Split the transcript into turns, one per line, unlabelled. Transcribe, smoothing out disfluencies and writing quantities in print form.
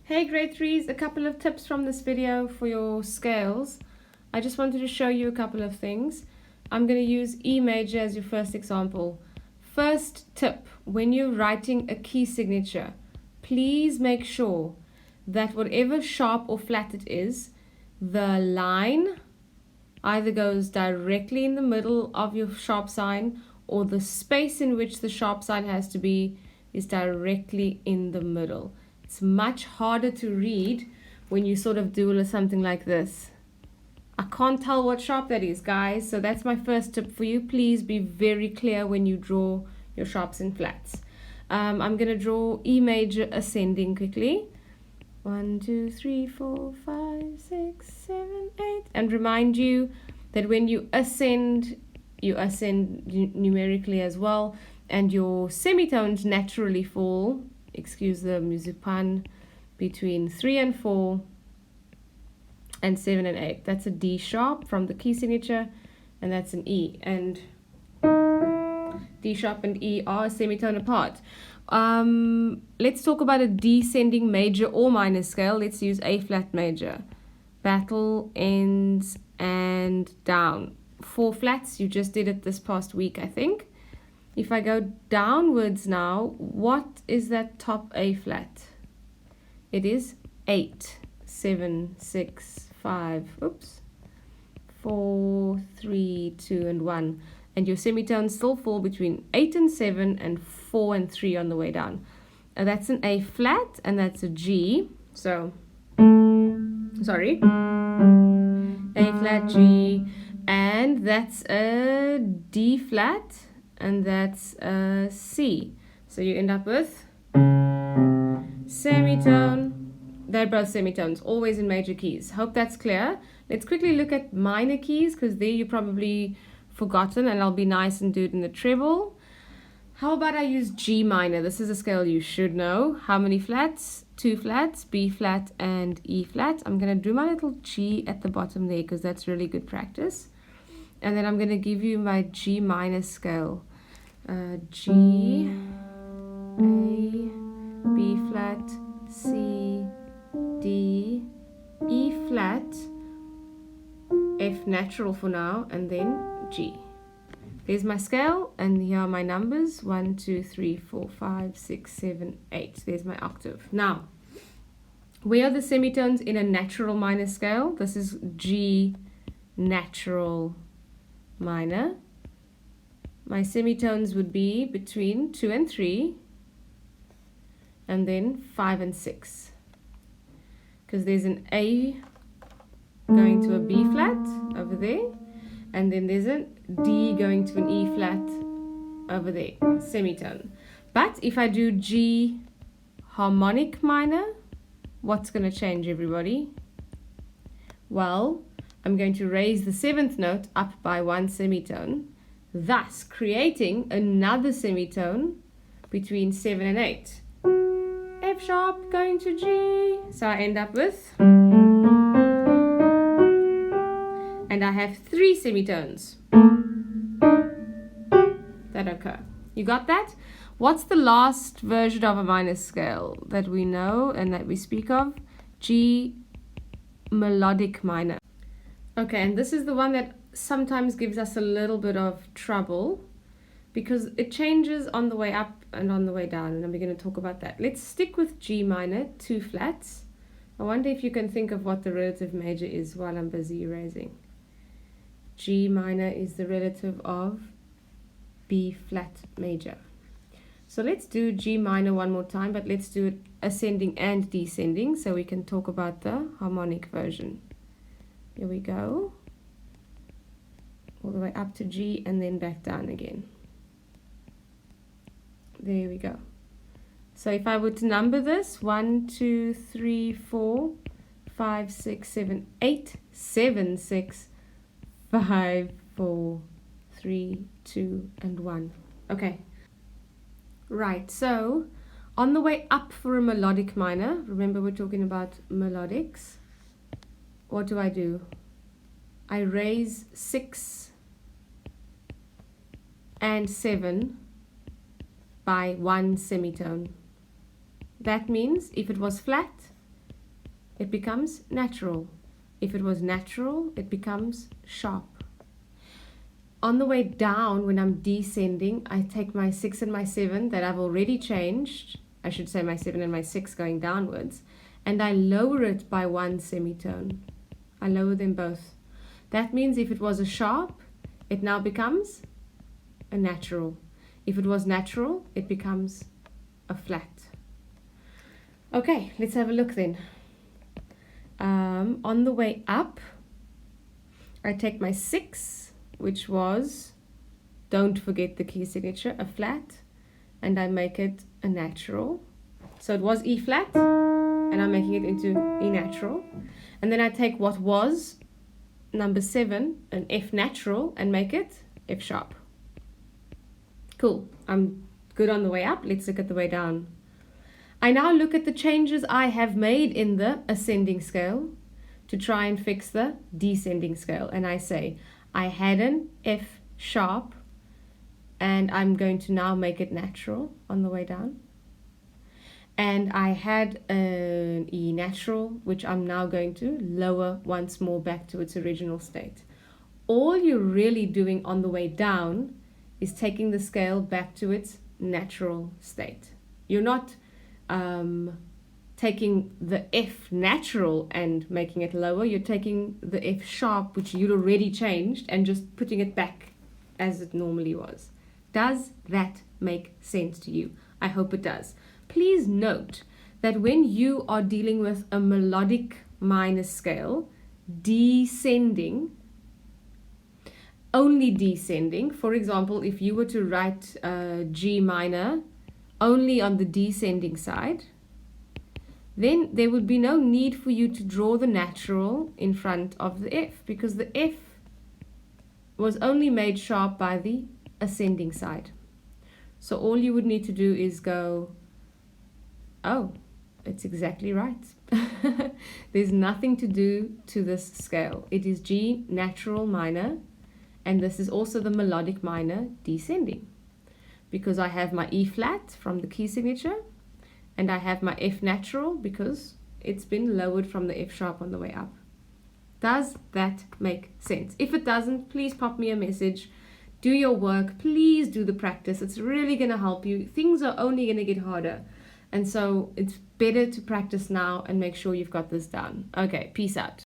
Hey grade 3s, a couple of tips from this video for your scales. I just wanted to show you a couple of things. I'm going to use E major as your first example. First tip, when you're writing a key signature, please make sure that whatever sharp or flat it is, the line either goes directly in the middle of your sharp sign, or the space in which the sharp sign has to be is directly in the middle. It's much harder to read when you sort of do something like this. I can't tell what sharp that is, guys. So that's my first tip for you. Please be very clear when you draw your sharps and flats. I'm going to draw E major ascending quickly. 1, 2, 3, 4, 5, 6, 7, 8. And remind you that when you ascend numerically as well. And your semitones naturally fall, excuse the music pun, between 3 and 4 and 7 and 8. That's a D sharp from the key signature, and that's an E. And D sharp and E are a semitone apart. Let's talk about a descending major or minor scale. Let's use A flat major. Battle, ends, and down. 4 flats, you just did it this past week, I think. If I go downwards now, what is that top A flat? It is 8, 7, 6, 5, 4, 3, 2, and 1. And your semitones still fall between 8 and 7 and 4 and 3 on the way down. That's an A flat and that's a G. So, sorry. A flat, G. And that's a D flat. And that's a C. So you end up with semitone. They're both semitones, always in major keys. Hope that's clear. Let's quickly look at minor keys, because there you probably forgotten, and I'll be nice and do it in the treble. How about I use G minor? This is a scale you should know. How many flats? 2 flats, B flat and E flat. I'm going to do my little G at the bottom there, because that's really good practice. And then I'm going to give you my G minor scale. G, A, B flat, C, D, E flat, F natural for now, and then G. There's my scale, and here are my numbers. 1, 2, 3, 4, 5, 6, 7, 8. There's my octave. Now, where are the semitones in a natural minor scale? This is G natural minor. My semitones would be between 2 and 3, and then 5 and 6. Because there's an A going to a B flat over there, and then there's a D going to an E flat over there, semitone. But if I do G harmonic minor, what's going to change, everybody? Well, I'm going to raise the 7th note up by 1 semitone, thus creating another semitone between 7 and 8. F sharp going to G. So I end up with, and I have 3 semitones that occur. You got that? What's the last version of a minor scale that we know and that we speak of? G melodic minor. Okay, and this is the one that sometimes gives us a little bit of trouble because it changes on the way up and on the way down, and we're going to talk about that. Let's stick with G minor, 2 flats. I wonder if you can think of what the relative major is while I'm busy erasing. G minor is the relative of B flat major. So let's do G minor one more time, but let's do it ascending and descending so we can talk about the harmonic version. Here we go. All the way up to G and then back down again. There we go. So if I were to number this, 1, 2, 3, 4, 5, 6, 7, 8, 7, 6, 5, 4, 3, 2, and 1. Okay. Right, so on the way up for a melodic minor, remember we're talking about melodics, what do? I raise 6 and 7 by 1 semitone. That means if it was flat, it becomes natural. If it was natural, it becomes sharp. On the way down, when I'm descending, I take my 6 and my 7 that I've already changed, I should say my 7 and my 6 going downwards, and I lower it by 1 semitone. I lower them both. That means if it was a sharp, it now becomes a natural. If it was natural, it becomes a flat. Okay, let's have a look then. On the way up, I take my 6, which was, don't forget the key signature, a flat, and I make it a natural. So it was E flat, and I'm making it into E natural. And then I take what was number 7, an F natural, and make it F sharp. Cool, I'm good on the way up. Let's look at the way down. I now look at the changes I have made in the ascending scale to try and fix the descending scale. And I say, I had an F sharp, and I'm going to now make it natural on the way down. And I had an E natural, which I'm now going to lower once more back to its original state. All you're really doing on the way down is taking the scale back to its natural state. You're not taking the F natural and making it lower. You're taking the F sharp, which you'd already changed, and just putting it back as it normally was. Does that make sense to you? I hope it does. Please note that when you are dealing with a melodic minor scale, descending, only descending, for example, if you were to write G minor only on the descending side, then there would be no need for you to draw the natural in front of the F, because the F was only made sharp by the ascending side. So all you would need to do is go, oh, it's exactly right. There's nothing to do to this scale. It is G natural minor, and this is also the melodic minor descending, because I have my E flat from the key signature, and I have my F natural because it's been lowered from the F sharp on the way up. Does that make sense? If it doesn't, please pop me a message. Do your work. Please do the practice. It's really going to help you. Things are only going to get harder. And so it's better to practice now and make sure you've got this down. Okay, peace out.